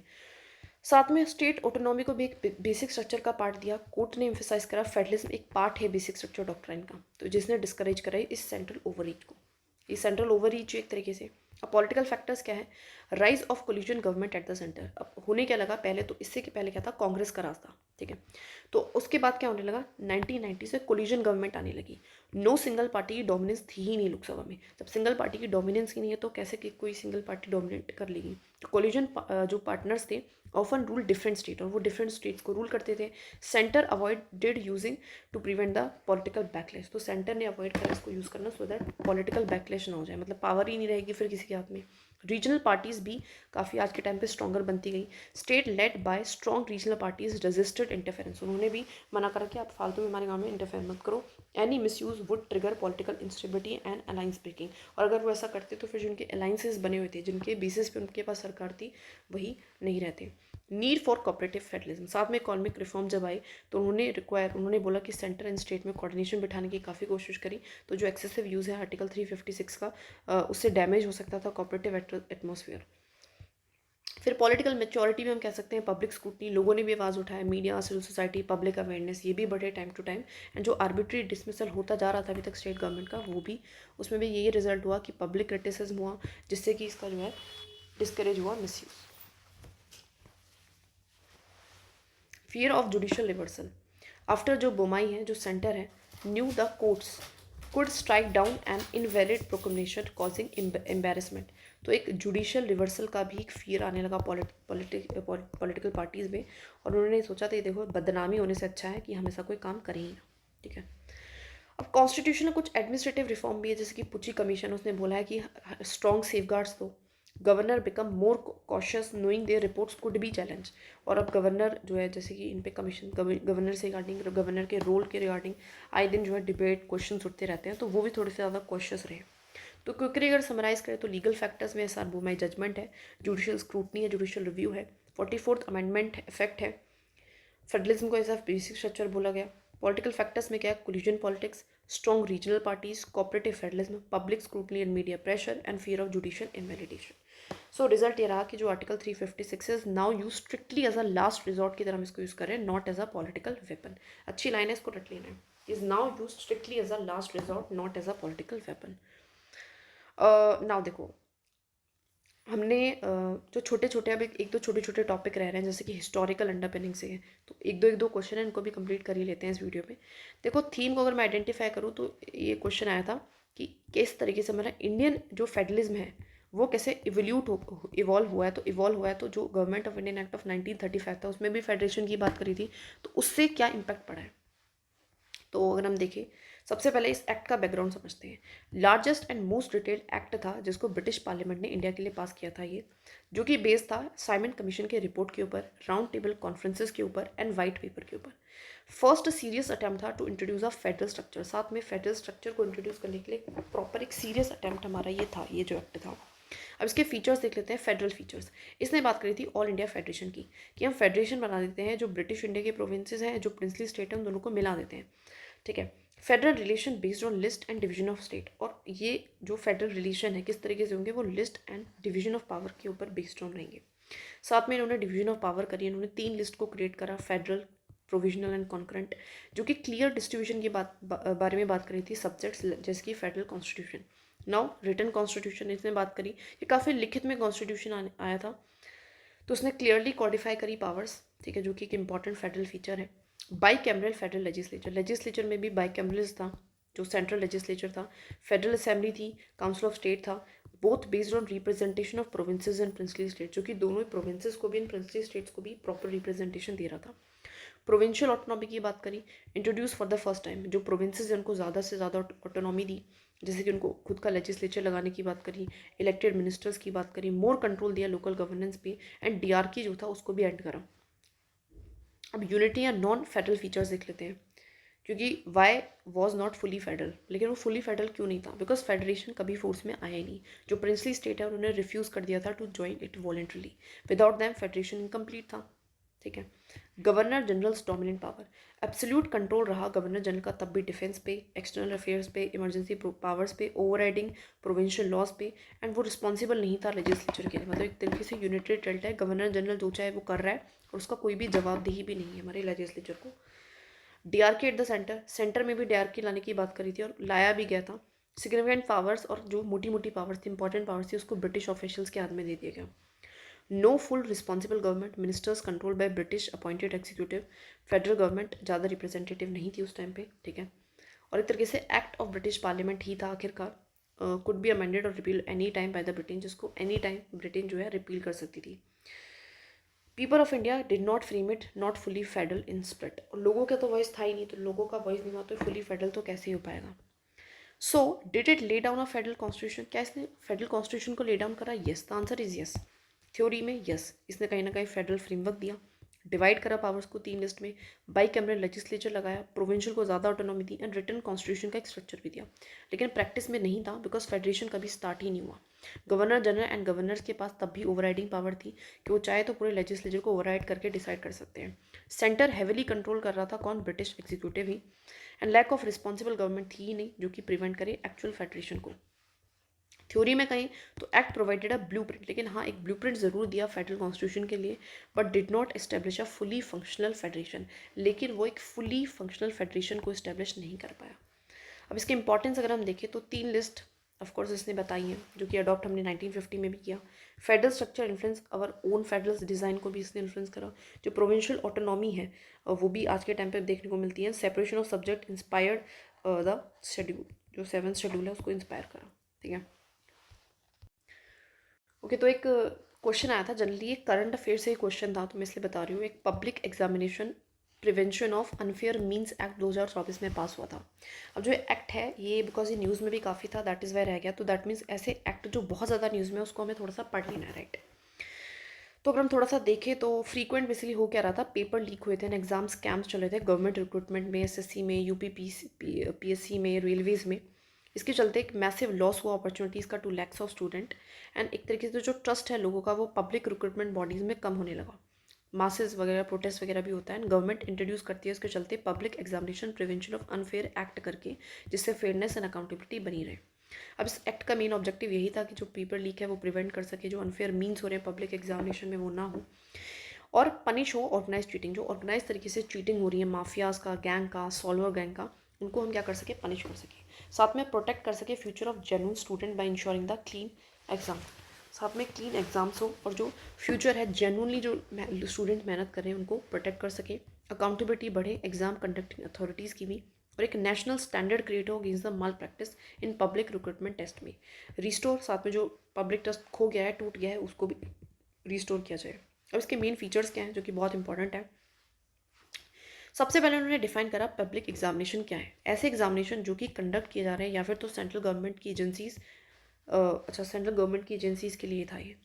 साथ में स्टेट ऑटोनॉमी को भी एक बेसिक स्ट्रक्चर का पार्ट दिया। कोर्ट ने एम्फेसाइज करा फेडरलिज्म एक पार्ट है बेसिक स्ट्रक्चर डॉक्ट्राइन का, तो जिसने डिस्करेज करा इस सेंट्रल ओवररीच को। ये सेंट्रल ओवररीच एक तरीके से। अब पॉलिटिकल फैक्टर्स क्या है, rise of collision government at the centre. अब होने क्या लगा, पहले तो इससे के पहले क्या था, कांग्रेस का राज था, ठीक है, तो उसके बाद क्या होने लगा, 1990 से कोलिजन गवर्नमेंट आने लगी। नो सिंगल पार्टी की डोमिनेंस थी ही नहीं लोकसभा में। जब सिंगल पार्टी की डोमिनेंस ही नहीं है तो कैसे कि कोई सिंगल पार्टी डोमिनेट कर लेगी। तो कोलिजन जो पार्टनर्स थे ऑफन रूल डिफरेंट स्टेट, और वो डिफरेंट स्टेट्स को रूल करते थे। Centre avoided using to prevent the political backlash. तो सेंटर ने अवॉइड करा इसको यूज़ करना, सो दैट पॉलिटिकल बैकलैश ना हो जाए, मतलब पावर ही नहीं रहेगी फिर किसी के हाथ में। रीजनल पार्टीज भी काफ़ी आज के टाइम पे स्ट्रॉन्गर बनती गई। State led by strong regional parties registered interference, उन्होंने भी मना करा कि आप फालतू में हमारे गाँव में इंटरफेयर मत करो। Any misuse would trigger political instability and alliance breaking, और अगर वो ऐसा करते तो फिर जिनके अलायंसेस बने हुए थे, जिनके बेसिस पे उनके पास सरकार थी, वही नहीं रहते। नीड फॉर कोऑपरेटिव फेडरलिज्म, साथ में इकोनॉमिक रिफॉर्म जब आए तो उन्होंने बोला कि सेंटर एंड स्टेट में कोऑर्डिनेशन बिठाने की काफ़ी कोशिश करी। तो जो एक्सेसिव यूज़ है आर्टिकल 356 का, उससे डैमेज हो सकता था कोऑपरेटिव एटमॉस्फेयर। फिर पॉलिटिकल मेच्योरिटी में हम कह सकते हैं पब्लिक स्क्रूटनी, लोगों ने भी आवाज़ उठाया, media, civil society, public awareness, ये भी बढ़े टाइम टू टाइम। एंड जो आर्बिट्री डिसमिसल होता जा रहा था अभी तक स्टेट गवर्नमेंट का, वो भी, उसमें भी यही रिजल्ट हुआ कि पब्लिक क्रिटिसिज्म हुआ, जिससे कि इसका जो है डिस्करेज हुआ misuse. Fear of judicial reversal, after जो बोमाई है, जो सेंटर है, new the courts could strike down N invalid proclamation causing embarrassment. तो एक जुडिशियल रिवर्सल का भी एक फियर आने लगा पॉलिटिकल पार्टीज़ में, और उन्होंने सोचा था ये देखो बदनामी होने से अच्छा है कि हम ऐसा कोई काम करें ही ना, ठीक है। अब कॉन्स्टिट्यूशन में कुछ एडमिनिस्ट्रेटिव रिफॉर्म भी है, जैसे कि पुची कमीशन, उसने बोला है कि स्ट्रॉन्ग सेफगार्ड्स दो, governor become more cautious knowing their reports could be challenge. और अब गवर्नर जो है, जैसे कि इन पे कमीशन गवर्नर से रिगार्डिंग, गवर्नर के रोल के रिगार्डिंग आए दिन जो है डिबेट क्वेश्चन उठते रहते हैं, तो वो भी थोड़े से ज़्यादा कॉशियस रहे। तो क्विकली अगर समराइज करें तो लीगल फैक्टर्स में एस आर बोमाई जजमेंट है, जुडिशियल स्क्रूटनी है, जुडिशियल रिव्यू है, 44th अमेंडमेंट इफेक्ट है, फेडरलिज्म को एज बेसिक स्ट्रक्चर बोला गया। पॉलिटिकल फैक्टर्स में क्या है, coalition politics, strong regional parties, cooperative federalism, public scrutiny and media pressure, and fear of judicial invalidation. So result ये रहा कि जो article 356 is now use strictly as a last resort की तरह हम इसको यूज़ करें, not as a political weapon. अच्छी लाइन है, इसको रट लेना है। is now used strictly as a last resort, not as a political weapon. Now देखो, हमने जो छोटे छोटे अब एक दो छोटे छोटे टॉपिक रह रहे हैं, जैसे कि हिस्टोरिकल अंडरपिनिंग से है, तो एक दो क्वेश्चन है, इनको भी कंप्लीट कर ही लेते हैं इस वीडियो में। देखो, थीम को अगर मैं आइडेंटिफाई करूँ तो ये क्वेश्चन आया था कि किस तरीके से हमारा इंडियन जो फेडरलिज्म है वो कैसे इवॉल्व हुआ है। तो इवॉल्व हुआ है तो जो government of Indian act of 1935 था उसमें भी फेडरेशन की बात करी थी, तो उससे क्या इम्पैक्ट पड़ा है। तो अगर हम देखें, सबसे पहले इस एक्ट का बैकग्राउंड समझते हैं। Largest and most detailed act था जिसको ब्रिटिश पार्लियामेंट ने इंडिया के लिए पास किया था, ये जो कि बेस्ड था साइमन कमीशन के रिपोर्ट के ऊपर, राउंड टेबल कॉन्फ्रेंसेस के ऊपर एंड वाइट पेपर के ऊपर। फर्स्ट सीरियस अटैम्प्ट था to introduce a federal structure. साथ में फेडरल स्ट्रक्चर को इंट्रोड्यूस करने के लिए प्रॉपर एक सीरियस अटैम्प्ट हमारा ये था, ये जो एक्ट था। अब इसके फीचर्स देख लेते हैं, फेडरल फीचर्स। इसने बात करी थी ऑल इंडिया फेडरेशन की, कि हम फेडरेशन बना देते हैं, जो ब्रिटिश इंडिया के प्रोविंसेस हैं, जो प्रिंसली स्टेट है, उन दोनों को मिला देते हैं। ठीक है। Federal relation based on list and division of state, और ये जो फेडरल रिलेशन है किस तरीके से होंगे, वो list and division of power के ऊपर बेस्ड ऑन रहेंगे। साथ में इन्होंने डिवीजन ऑफ पावर करी, इन्होंने 3 लिस्ट को क्रिएट करा, फेडरल, प्रोविजनल एंड कॉन्करेंट, जो कि क्लियर डिस्ट्रीब्यूशन की बारे में बात करी थी, सब्जेक्ट्स जैसे कि federal constitution. Now written constitution इसने बात करी, ये काफ़ी लिखित में कॉन्स्टिट्यूशन आया था, तो उसने क्लियरली कॉडिफाई करी पावर्स। ठीक है, जो कि एक इंपॉर्टेंट फेडरल फीचर है। बाई कैमरल फेडरल लेजिस्लेचर में भी बाई कैमरल्स था, जो सेंट्रल लेजिस्लेचर था, फेडरल असेंबली थी, काउंसिल ऑफ स्टेट था, both based on representation of provinces and princely state, जो कि दोनों ही प्रोविंसेस को भी एंड प्रिंसली स्टेट्स को भी प्रॉपर रिप्रेजेंटेशन दे रहा था। प्रोविंशियल ऑटोनॉमी की बात करी, introduce for the first time, जो प्रोविंसेस हैं उनको ज़्यादा से ज़्यादा ऑटोनॉमी दी, जैसे कि उनको खुद का लेजिस्लेचर लगाने की बात करी, इलेक्टेड मिनिस्टर्स की बात करी, मोर कंट्रोल दिया लोकल गवर्नेंस पे, एंड डीआरकी जो था उसको भी ऐड करा। अब यूनिटी या नॉन फेडरल फीचर्स देख लेते हैं, क्योंकि why was not fully federal, लेकिन वो फुली फेडरल क्यों नहीं था, बिकॉज फेडरेशन कभी फोर्स में आया ही नहीं। जो प्रिंसली स्टेट है उन्होंने रिफ्यूज़ कर दिया था to join it voluntarily, without them federation incomplete था। ठीक है। Governor generals dominant power, absolute control रहा गवर्नर जनरल का तब भी डिफेंस पे, एक्सटर्नल अफेयर्स पे, इमरजेंसी पावर्स पे, ओवरराइडिंग प्रोविंशियल लॉज पे, एंड वो रिस्पॉन्सिबल नहीं था लेजिस्लेचर के लिए। मतलब एक तरीके से यूनिटेड चलता है, गवर्नर जनरल जो चाहे वो कर रहा है और उसका कोई भी जवाबदेही भी नहीं है हमारे लेजिस्लेचर को। डीआरके एट द सेंटर में भी डीआरके लाने की बात करी थी और लाया भी गया था। सिग्निफिकेंट पावर्स और जो मोटी मोटी पावर्स थी, इंपॉर्टेंट पावर्स थी, उसको ब्रिटिश ऑफिशियल्स के हाथ में दे दिया गया। No full responsible government, ministers control by British appointed executive, federal government ज़्यादा रिप्रेजेंटेटिव नहीं थी उस टाइम पे। ठीक है। और एक तरीके से एक्ट ऑफ ब्रिटिश पार्लियामेंट ही था आखिरकार, कुड बी अमेंडेड और repeal any time by the Britain, जिसको एनी टाइम ब्रिटेन जो है रिपील कर सकती थी। People of India did not frame it not fully federal in split, और लोगों का तो वॉइस था ही नहीं, तो लोगों का वॉइस नहीं हुआ तो फुली फेडरल तो कैसे ही हो पाएगा। So did it lay down a federal constitution, क्या इसने फेडरल कॉन्स्टिट्यूशन को ले डाउन करा? Yes, the answer is yes. Theory में यस, इसने कहीं ना कहीं फेडरल फ्रेमवर्क दिया, डिवाइड करा पावर्स को 3 लिस्ट में, बाई कैमरल लेजिस्लेचर लगाया, प्रोविंशियल को ज़्यादा ऑटोनॉमी दी, एंड रिटन कॉन्स्टिट्यूशन का एक स्ट्रक्चर भी दिया। लेकिन प्रैक्टिस में नहीं था, बिकॉज फेडरेशन कभी स्टार्ट ही नहीं हुआ। गवर्नर जनरल एंड गवर्नर्स के पास तब भी ओवरराइडिंग पावर थी कि वो चाहे तो पूरे लेजिस्लेचर को ओवरराइड करके डिसाइड कर सकते हैं। सेंटर हैविली कंट्रोल कर रहा था कौन? ब्रिटिश एग्जीक्यूटिव ही। And lack of responsible government थी ही नहीं जो कि प्रिवेंट करे एक्चुअल फेडरेशन को। थ्योरी में कहीं तो एक्ट प्रोवाइडेड अ ब्लूप्रिंट, लेकिन हाँ एक ब्लूप्रिंट ज़रूर दिया फेडरल कॉन्स्टिट्यूशन के लिए, but did not establish a fully functional federation, लेकिन वो एक फुली फंक्शनल फेडरेशन को इस्टेब्लिश नहीं कर पाया। अब इसके इंपॉर्टेंस अगर हम देखें तो 3 लिस्ट ऑफकोर्स इसने बताई हैं, जो कि अडॉप्ट हमने 1950 में भी किया। Federal structure influence our own federal design को भी इसने इन्फ्लुएंस करा। जो प्रोविंशियल ऑटोनॉमी है वो भी आज के टाइम पे देखने को मिलती है। Separation of subject inspired the schedule, जो 7th शेड्यूल है उसको इंस्पायर करा। ठीक है। ओके, तो एक क्वेश्चन आया था, जनरली एक करंट अफेयर से ही क्वेश्चन था, तो मैं इसलिए बता रही हूँ। एक public examination prevention of unfair means act 2024 में पास हुआ था। अब जो एक्ट है ये, बिकॉज ये न्यूज़ में भी काफ़ी था, दैट इज़ वाई रह गया। तो दैट मीन्स ऐसे एक्ट जो बहुत ज़्यादा न्यूज़ में, उसको हमें थोड़ा सा पढ़ लेना है, राइट। तो अगर हम थोड़ा सा देखें तो फ्रीक्वेंट बेसिकली हो क्या रहा था, पेपर लीक हुए थे, एग्जाम स्कैम्स चले थे गवर्नमेंट रिक्रूटमेंट में, एसएससी में, यूपी पीएससी में, रेलवेज़ में। इसके चलते एक मैसिव लॉस हुआ अपॉर्चुनिटीज़ का 2 lakhs ऑफ स्टूडेंट, एंड एक तरीके से जो ट्रस्ट है लोगों का वो पब्लिक रिक्रूटमेंट बॉडीज़ में कम होने लगा। मासेस वगैरह प्रोटेस्ट वगैरह भी होता है, एंड गवर्नमेंट इंट्रोड्यूस करती है इसके चलते public examination prevention of unfair act करके, जिससे फेयरनेस एंड अकाउंटेबिलिटी बनी रहे। अब इस एक्ट का मेन ऑब्जेक्टिव यही था कि जो पेपर लीक है वो प्रिवेंट कर सके, जो अनफेयर मीन्स हो रहे हैं पब्लिक एग्जामिनेशन में वो ना हो, और पनिश हो ऑर्गेनाइज चीटिंग, जो ऑर्गेनाइज तरीके से चीटिंग हो रही है माफियाज का, गैंग का, सॉल्वर गैंग का, उनको हम क्या कर सके, पनिश कर सके। साथ में प्रोटेक्ट कर सके future of genuine student by ensuring the clean exam. साथ में क्लीन एग्जाम्स हो और जो फ्यूचर है जेन्युइनली जो स्टूडेंट मेहनत कर रहे हैं उनको प्रोटेक्ट कर सके। अकाउंटेबिलिटी बढ़े एग्जाम कंडक्टिंग अथॉरिटीज़ की भी, और एक नेशनल स्टैंडर्ड क्रिएट हो against the malpractice in public recruitment test में। रिस्टोर, साथ में जो पब्लिक टेस्ट खो गया है, टूट गया है, उसको भी रिस्टोर किया जाए। अब इसके मेन फीचर्स क्या हैं जो कि बहुत इंपॉर्टेंट है। सबसे पहले उन्होंने डिफाइन करा पब्लिक एग्जामिनेशन क्या है। ऐसे एग्जामिनेशन जो कि कंडक्ट किए जा रहे हैं या फिर तो सेंट्रल गवर्नमेंट की एजेंसीज, सेंट्रल गवर्नमेंट की एजेंसीज के लिए था ये।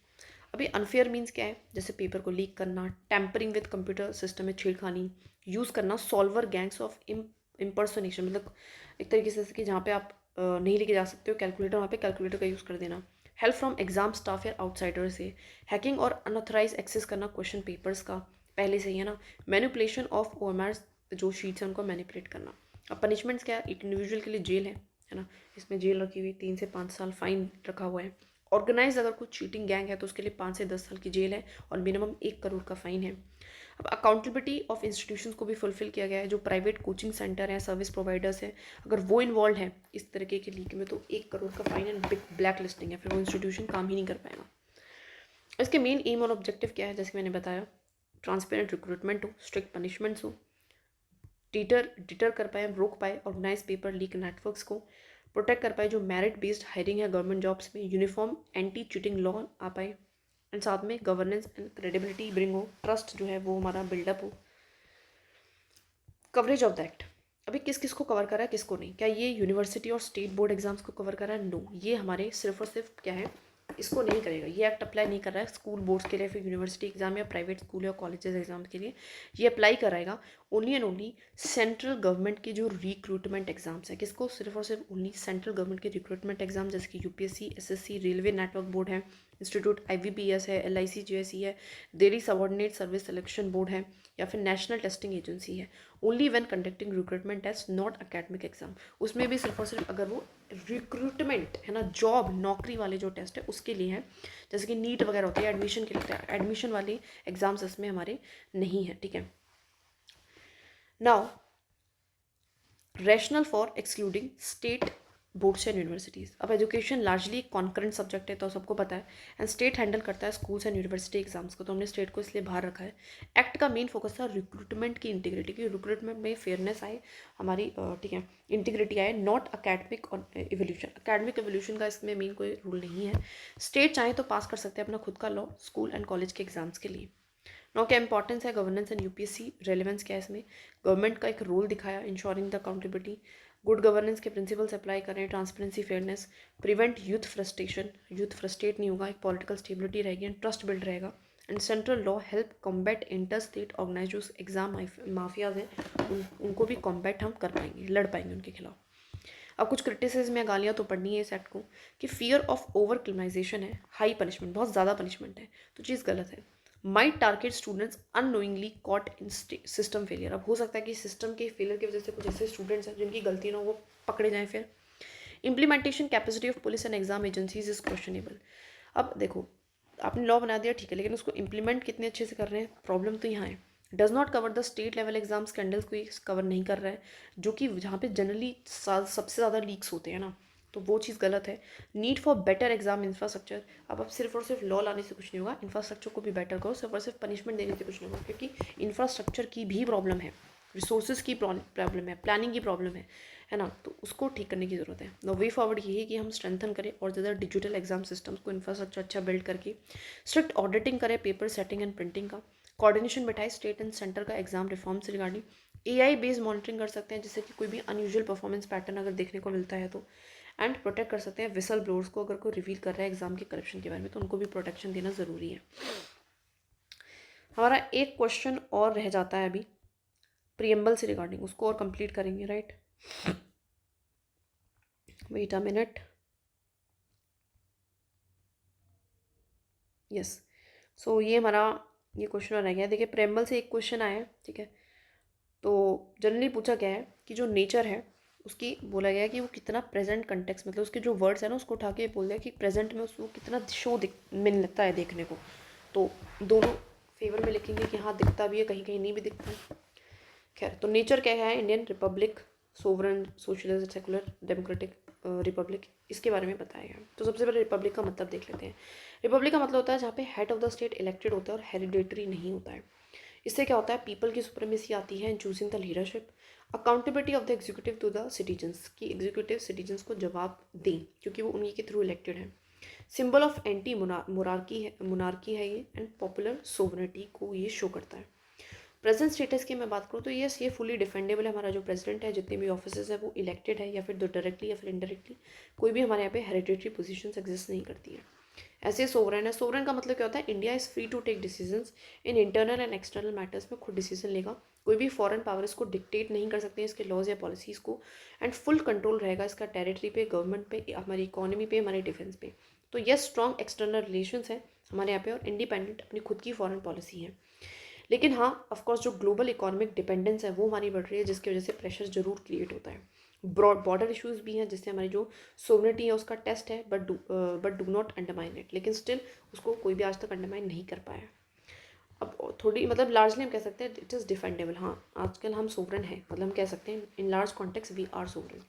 अभी अनफेयर मीन्स क्या है, जैसे पेपर को लीक करना, टैंपरिंग विद कंप्यूटर सिस्टम में छेड़खानी, यूज़ करना सॉल्वर गैंग्स ऑफ इम्पर्सोनेशन, मतलब एक तरीके से कि जहाँ पे आप नहीं लेके जा सकते हो कैलकुलेटर, वहाँ पे कैलकुलेटर का यूज़ कर देना। हेल्प फ्रॉम एग्जाम स्टाफ या आउटसाइडर से, हैकिंग और अनऑथराइज एक्सेस करना क्वेश्चन पेपर्स का पहले से ही, है ना। मैनिपुलेशन ऑफ OMR जो शीट्स हैं उनको मैनिपुलेट करना। अब पनिशमेंट्स क्या है, एक इंडिविजुअल के लिए जेल है ना, इसमें जेल रखी हुई 3 से 5 साल, फाइन रखा हुआ है। ऑर्गेनाइज अगर कुछ चीटिंग गैंग है तो उसके लिए 5 से 10 साल की जेल है और मिनिमम 1 करोड़ का फाइन है। अब अकाउंटेबिलिटी ऑफ इंस्टीट्यूशंस को भी फुलफिल किया गया है। जो प्राइवेट कोचिंग सेंटर हैं, सर्विस प्रोवाइडर्स हैं, अगर वो इन्वॉल्व है इस तरीके के लीक में तो 1 करोड़ का fine and big black listing है, फिर वो इंस्टीट्यूशन काम ही नहीं कर पाएगा। इसके मेन एम और ऑब्जेक्टिव क्या है, जैसे मैंने बताया, ट्रांसपेरेंट रिक्रूटमेंट हो, स्ट्रिक्ट पनिशमेंट्स हो, डिटर कर पाए, रोक पाए ऑर्गेनाइज पेपर लीक नेटवर्क्स को, प्रोटेक्ट कर पाए जो मेरिट बेस्ड हायरिंग है गवर्नमेंट जॉब्स में, यूनिफॉर्म एंटी चीटिंग लॉ आ पाए, एंड साथ में गवर्नेंस एंड क्रेडिबिलिटी ब्रिंग हो, ट्रस्ट जो है वो हमारा बिल्डअप हो। कवरेज ऑफ द एक्ट, अभी किस किस को कवर करा है, किसको नहीं। क्या ये यूनिवर्सिटी और स्टेट बोर्ड एग्जाम्स को कवर करा है? नो, ये हमारे सिर्फ और सिर्फ क्या है, इसको नहीं करेगा। ये एक्ट अप्लाई नहीं कर रहा है स्कूल बोर्ड्स के लिए, फिर यूनिवर्सिटी एग्जाम या प्राइवेट स्कूल या कॉलेजेस एग्जाम के लिए। ये अप्लाई कराएगा only and only central government के जो रिक्रूटमेंट एग्जाम्स हैं। किसको? सिर्फ और सिर्फ ओनली सेंट्रल गवर्नमेंट के रिक्रूटमेंट एग्जाम, जैसे कि UPSC, SSC, railway network board है, इंस्टीट्यूट IVPS है, LIC JSE है, Delhi subordinate service selection board है, या फिर नेशनल टेस्टिंग एजेंसी है। Only when conducting recruitment test, not academic exam. उसमें भी सिर्फ और सिर्फ अगर वो रिक्रूटमेंट है ना, जॉब नौकरी वाले जो टेस्ट है उसके लिए है, जैसे कि नीट वगैरह होते हैं एडमिशन के लिए, एडमिशन वाले एग्जाम्स इसमें हमारे नहीं है, ठीक है। Now rational for excluding state boards and universities. अब एजुकेशन लार्जली एक कॉन्करेंट सब्जेक्ट है तो सबको पता है, एंड स्टेट हैंडल करता है स्कूल्स एंड यूनिवर्सिटी एग्जाम्स को, तो हमने स्टेट को इसलिए बाहर रखा है। एक्ट का मेन फोकस था रिक्रूटमेंट की इंटीग्रिटी की, रिक्रूटमेंट में फेयरनेस आए हमारी, ठीक है, इंटीग्रिटी आए, नॉट अकेडमिक और एवोल्यूशन। अकेडमिक एवोल्यूशन का इसमें मेन कोई रूल नहीं है। स्टेट चाहे तो पास कर सकते हैं अपना खुद का लॉ स्कूल एंड कॉलेज के एग्जाम्स के लिए। नो क्या इंपॉर्टेंस है गवर्नेंस एंड UPSC, रेलेवेंस क्या है इसमें, गवर्नमेंट का एक रोल दिखाया, ensuring the accountability, good governance के प्रिंसिपल्स अप्लाई करें, transparency, fairness, prevent youth frustration, youth frustrate नहीं होगा, एक पॉलिटिकल स्टेबिलिटी रहेगी एंड ट्रस्ट बिल्ड रहेगा, and central law help combat inter state organise जो एग्जाम माफियाज हैं उनको भी कॉम्बैट हम कर पाएंगे, लड़ पाएंगे उनके खिलाफ। अब कुछ क्रिटिसिज्म या गालियाँ तो पढ़नी है इस एक्ट को, कि फियर ऑफ ओवर क्रिमिनलाइजेशन है, हाई पनिशमेंट, बहुत ज़्यादा पनिशमेंट है, तो चीज़ गलत है। Might target students unknowingly caught in system failure, अब हो सकता है कि सिस्टम के फेलियर की वजह से कुछ ऐसे स्टूडेंट्स हैं जिनकी गलती ना हो वो पकड़े जाएं फिर। Implementation capacity of police and exam agencies is questionable. अब देखो, आपने लॉ बना दिया ठीक है, लेकिन उसको इम्प्लीमेंट कितने अच्छे से कर रहे हैं, प्रॉब्लम तो यहाँ है। Does not cover the state level exam scandals को कवर नहीं कर रहा है, जो कि जहाँ पे जनरली सबसे ज़्यादा लीक्स होते हैं ना, तो वो चीज़ गलत है। Need for better exam infrastructure, अब सिर्फ और सिर्फ लॉ लाने से कुछ नहीं होगा, इंफ्रास्ट्रक्चर को भी बेटर करो, सिर्फ और सिर्फ पनिशमेंट देने से कुछ नहीं होगा, क्योंकि इंफ्रास्ट्रक्चर की भी प्रॉब्लम है, रिसोर्सेज की प्रॉब्लम है, प्लानिंग की प्रॉब्लम है ना, तो उसको ठीक करने की ज़रूरत है। द वे फॉरवर्ड ये है कि हम स्ट्रेंथन करें और ज़्यादा डिजिटल एग्जाम सिस्टम्स को, इंफ्रास्ट्रक्चर अच्छा बिल्ड करके, स्ट्रिक्ट ऑडिटिंग करें पेपर सेटिंग एंड प्रिंटिंग का, कोऑर्डिनेशन बैठाए स्टेट एंड सेंटर का एग्जाम रिफॉर्म से रिगार्डिंग, AI बेस्ड मॉनिटरिंग कर सकते हैं, जिससे कि कोई भी अनयूजुअल परफॉर्मेंस पैटर्न अगर देखने को मिलता है तो, एंड प्रोटेक्ट कर सकते हैं विसल ब्लोअर्स को, अगर कोई रिवील कर रहा है एग्जाम के करप्शन के बारे में तो उनको भी प्रोटेक्शन देना ज़रूरी है। हमारा एक क्वेश्चन और रह जाता है अभी प्रियम्बल से रिगार्डिंग, उसको और कंप्लीट करेंगे, right. Wait a minute, yes. So ये हमारा ये क्वेश्चन रह गया। देखिए प्रियम्बल से एक क्वेश्चन आया है, ठीक है, तो जनरली पूछा गया है कि जो नेचर है उसकी बोला गया है कि वो कितना प्रेजेंट कंटेक्स्ट, मतलब उसके जो वर्ड्स है ना उसको उठा के बोल दिया कि प्रेजेंट में उसको कितना शो मिलता है देखने को, तो दोनों फेवर में लिखेंगे कि हाँ दिखता भी है, कहीं कहीं नहीं भी दिखता है। खैर, तो नेचर क्या है, Indian Republic sovereign, socialist, secular, democratic, Republic, इसके बारे में बताया गया। तो सबसे पहले रिपब्लिक का मतलब देख लेते हैं। रिपब्लिक का मतलब होता है जहाँ पे head of the state elected होता है और हेरिडेटरी नहीं होता है। इससे क्या होता है, पीपल की सुप्रीमेसी आती है in choosing the leadership, accountability of the executive to the citizens, की एग्जीक्यूटिव सिटीजन्स को जवाब दें क्योंकि वो उन्हीं के थ्रू इलेक्टेड है। सिंबल ऑफ एंटी मोनार्की है ये, एंड पॉपुलर सोवरेनिटी को ये शो करता है। प्रेजेंट स्टेटस की मैं बात करूँ तो यस, ये फुली डिफेंडेबल है। हमारा जो प्रेसिडेंट है, जितने भी ऑफिसर्स है वो इलेक्टेड है, या फिर डायरेक्टली या फिर इनडायरेक्टली, कोई भी हमारे यहाँ पे हेरिडेटरी पोजीशंस एग्जिस्ट नहीं करती है। ऐसे सोवरेन है। सोवरेन का मतलब क्या होता है, India is free to take decisions in internal and external matters में खुद डिसीजन लेगा, कोई भी फॉरेन पावर इसको डिक्टेट नहीं कर सकते हैं इसके लॉज या पॉलिसीज़ को, एंड फुल कंट्रोल रहेगा इसका टेरिटरी पे, गवर्नमेंट पे, हमारी इकोनॉमी पे, हमारे डिफेंस पे। तो यस, स्ट्रॉन्ग एक्सटर्नल रिलेशंस है हमारे यहाँ पे, और इंडिपेंडेंट अपनी खुद की फॉरेन पॉलिसी है। लेकिन हाँ, ऑफकोर्स जो ग्लोबल इकोनॉमिक डिपेंडेंस है वो हमारी बढ़ रही है, जिसकी वजह से प्रेशर जरूर क्रिएट होता है। ब्रॉड बॉर्डर इश्यूज भी हैं, जिससे हमारी जो सोवरेनिटी है उसका टेस्ट है, but do not undermine it, लेकिन स्टिल उसको कोई भी आज तक अंडरमाइन नहीं कर पाया। अब थोड़ी मतलब लार्जली हम कह सकते हैं इट इज़ डिफेंडेबल। हाँ, आजकल हम सोवरेन हैं, मतलब हम कह सकते हैं in large context we are sovereign.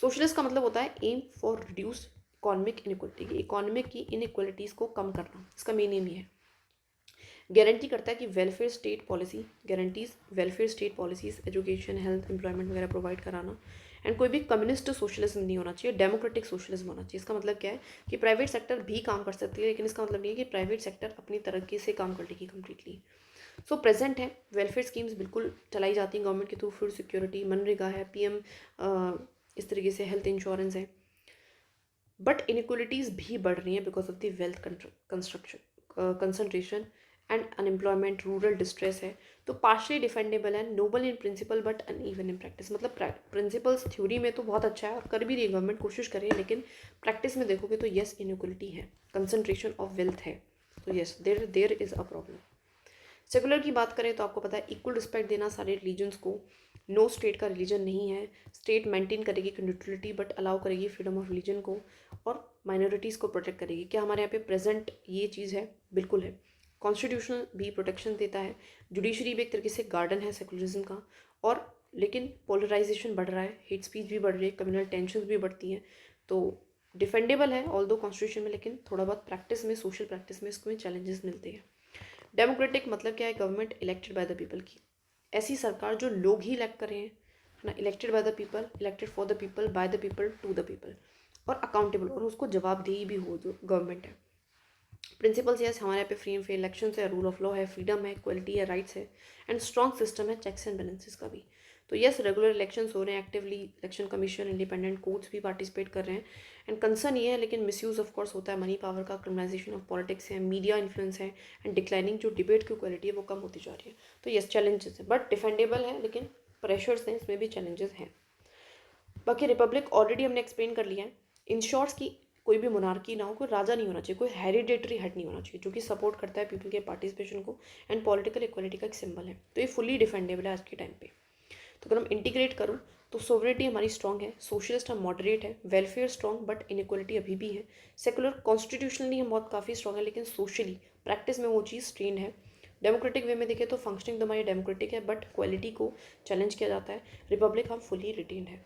Socialist का मतलब होता है aim for reduce economic inequality, economic की इनइक्वलिटीज़ को कम करना, इसका मेन एम ही है। गारंटी करता है कि welfare state policy, guarantees welfare state policies, education, health, employment वगैरह प्रोवाइड कराना, एंड कोई भी कम्युनिस्ट सोशलिज्म नहीं होना चाहिए, डेमोक्रेटिक सोशलिज्म होना चाहिए। इसका मतलब क्या है कि प्राइवेट सेक्टर भी काम कर सकती है, लेकिन इसका मतलब नहीं है कि प्राइवेट सेक्टर अपनी तरक्की से काम कर लेगी कम्प्लीटली। सो प्रेजेंट है, वेलफेयर स्कीम्स बिल्कुल चलाई जाती हैं गवर्नमेंट के थ्रू, फूड सिक्योरिटी, मनरेगा है, पीएम, इस तरीके से हेल्थ इंश्योरेंस है। बट इनइक्वलिटीज़ भी बढ़ रही हैं because of the wealth concentration and unemployment, rural distress है। तो पार्शली डिफेंडेबल है, Nobel in principle but uneven in practice. मतलब प्रिंसिपल्स थ्योरी में तो बहुत अच्छा है और कर भी रही है गवर्नमेंट, कोशिश कर रही है, लेकिन प्रैक्टिस में देखोगे तो यस, इनइक्वलिटी है, कंसंट्रेशन ऑफ वेल्थ है। तो yes, there is a problem. Secular की बात करें तो आपको पता है इक्वल रिस्पेक्ट देना सारे रिलीजन्स को, नो स्टेट का रिलीजन नहीं है, स्टेट मेंटेन करेगी न्यूट्रलिटी बट अलाउ करेगी फ्रीडम ऑफ रिलीजन को, और माइनॉरिटीज़ को प्रोटेक्ट करेगी। क्या हमारे यहाँ पे प्रेजेंट ये चीज़ है? बिल्कुल है। कॉन्स्टिट्यूशनल भी प्रोटेक्शन देता है, जुडिशरी भी एक तरीके से गार्डन है सेकुलरिज्म का। और लेकिन पोलराइजेशन बढ़ रहा है, हेट स्पीच भी बढ़ रही है, कम्युनल टेंशन भी बढ़ती हैं। तो डिफेंडेबल है ऑल दो कॉन्स्टिट्यूशन में, लेकिन थोड़ा बहुत प्रैक्टिस में, सोशल प्रैक्टिस में इसको चैलेंजेस मिलते हैं। डेमोक्रेटिक मतलब क्या है? Government elected by the people की, ऐसी सरकार जो लोग ही इलेक्ट कर रहे हैं, है ना, elected by the people, elected for the people, by the people, to the people, और अकाउंटेबल, और उसको जवाबदेही भी हो जो गवर्नमेंट है। प्रिंसिपल्स यस, हमारे यहाँ पे फ्री एंड फेयर इलेक्शन है, रूल ऑफ लॉ है, फ्रीडम है, इक्वलिटी है, राइट्स है, एंड स्ट्रॉन्ग सिस्टम है चेक्स एंड बैलेंसेस का भी। तो यस, रेगुलर इलेक्शंस हो रहे हैं, actively election commission, independent courts भी पार्टिसिपेट कर रहे हैं। एंड कंसर्न ये है, लेकिन मिसयूज ऑफ कोर्स होता है मनी पावर का, क्रिमिनलाइजेशन ऑफ पॉलिटिक्स है, मीडिया इन्फ्लुएंस है, एंड डिक्लाइनिंग जो डिबेट की क्वालिटी है वो कम होती जा रही है। तो यस, चैलेंजेस है, बट डिफेंडेबल है, लेकिन प्रेशर्स हैं, इसमें भी चैलेंजेस हैं। बाकी रिपब्लिक ऑलरेडी हमने एक्सप्लेन कर लिया है। इन शॉर्ट्स की कोई भी मोनार्की ना हो, कोई राजा नहीं होना चाहिए, कोई हेरिडेटरी हेड नहीं होना चाहिए, जो कि सपोर्ट करता है पीपल के पार्टिसिपेशन को, एंड पॉलिटिकल इक्वलिटी का एक सिंबल है। तो ये फुली डिफेंडेबल है आज के टाइम पे। तो अगर हम इंटीग्रेट करूँ तो सोवरेनिटी हमारी स्ट्रॉन्ग है, सोशलिस्ट हम मॉडरेट है, वेलफेयर स्ट्रॉन्ग बट इनइक्वलिटी अभी भी है, सेकुलर कॉन्स्टिट्यूशनली हम बहुत काफ़ी स्ट्रॉन्ग है, लेकिन सोशली प्रैक्टिस में वो चीज़ स्ट्रेन है। डेमोक्रेटिक वे में देखें तो फंक्शनिंग तो हमारी डेमोक्रेटिक है, बट क्वालिटी को चैलेंज किया जाता है। रिपब्लिक हम फुली रिटेन है।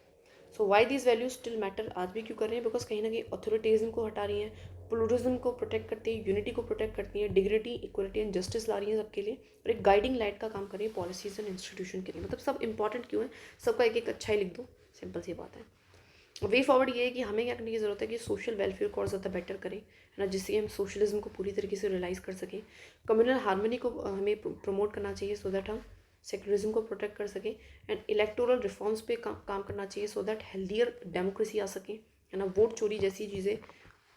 So why these values still matter, आज भी क्यों कर रहे हैं? बिकॉज कहीं ना कहीं ऑथोरिटेरिज्म को हटा रही हैं, प्लूरलिज्म को प्रोटेक्ट करती है, यूनिटी को प्रोटेक्ट करती है, डिग्निटी, इक्वलिटी एंड जस्टिस ला रही है सबके लिए, और एक गाइडिंग लाइट का काम कर रही है पॉलिसीज एंड इंस्टीट्यूशन के लिए। मतलब सब इंपॉर्टेंट क्यों है? सबका एक एक अच्छा ही लिख दो, सिंपल सी बात है। वे फॉरवर्ड ये है कि हमें क्या करने की ज़रूरत है कि सोशल वेलफेयर को और ज़्यादा बेटर करें, है ना, जिससे हम सोशलिज्म को पूरी तरीके से रियलाइज़ कर सकें। कम्युनल हार्मनी को हमें प्रमोट करना चाहिए, सो दैट हम सेक्युलरिज्म को प्रोटेक्ट कर सकें, एंड इलेक्टोरल रिफॉर्म्स पे काम करना चाहिए, सो दैट हेल्दियर डेमोक्रेसी आ सके, है ना, वोट चोरी जैसी चीज़ें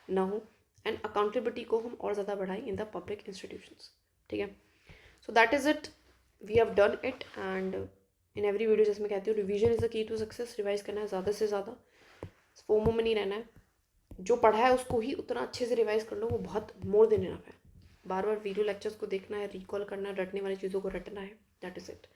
ना हो, एंड अकाउंटेबिलिटी को हम और ज़्यादा बढ़ाएं इन द पब्लिक इंस्टीट्यूशंस। ठीक है, so that is it, we have done it. And in every video जैसे मैं कहती हूँ, revision is the key to success. Revise करना है ज़्यादा से ज़्यादा, फोमो में नहीं रहना है, जो पढ़ा है उसको ही उतना अच्छे से रिवाइज कर लो, वो बहुत मोर देन इनफ है। बार बार वीडियो लेक्चर्स को देखना है, रिकॉल करना है, रटने वाली चीज़ों को रटना है, दैट इज़ इट।